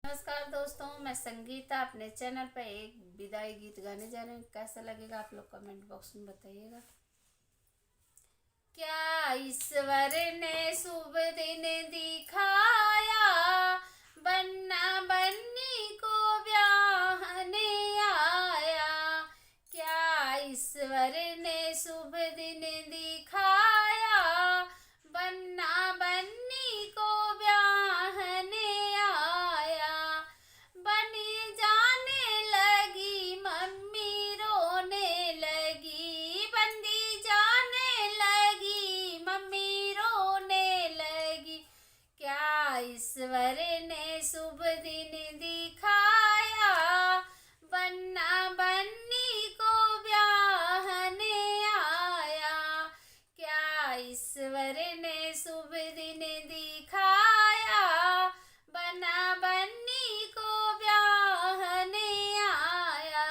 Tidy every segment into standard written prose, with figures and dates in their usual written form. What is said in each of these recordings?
नमस्कार दोस्तों, मैं संगीता अपने चैनल पर एक विदाई गीत गाने जा रही हूँ। कैसा लगेगा आप लोग कमेंट बॉक्स में बताइएगा। क्या ईश्वर ने शुभ दिन दिखाया, बन्ना बन्नी को ब्याहने आया। क्या ईश्वर ने शुभ दिन दिखाया, बन्ना बन्नी को ब्याहने आया। बनी जाने लगी मम्मी रोने लगी, बंदी जाने लगी मम्मी रोने लगी। क्या ईश्वर ने शुभ दिन दिखाया, बन्ना बन्नी को ब्याहने आया। क्या ईश्वर ने शुभ दिन दिखाया, बन्ना बन्नी को ब्याहने आया।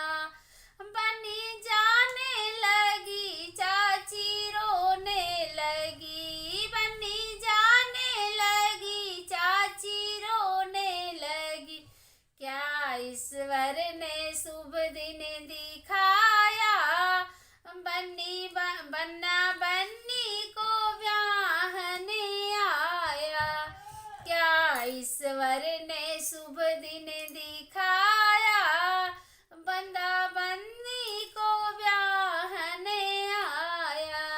बनी जाने लगी चाची रोने लगी, बनी जाने लगी चाची रोने लगी। क्या ईश्वर ने शुभ दिन दिखाया, बन्ना बन्नी को ब्याहने आया। क्या ईश्वर ने शुभ दिन दिखाया, बंदा बन्नी को ब्याहने आया।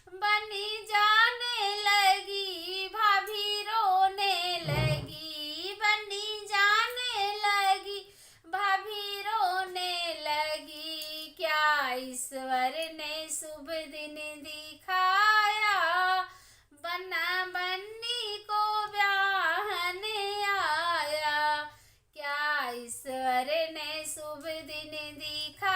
बनी जाने लगी भाभी रोने लगी, बनी जाने लगी भाभी रोने लगी। क्या ईश्वर ने शुभ दिन दिखाया, बन्ना बन्नी को ब्याहने आया। क्या ईश्वर ने शुभ दिन दिखाया।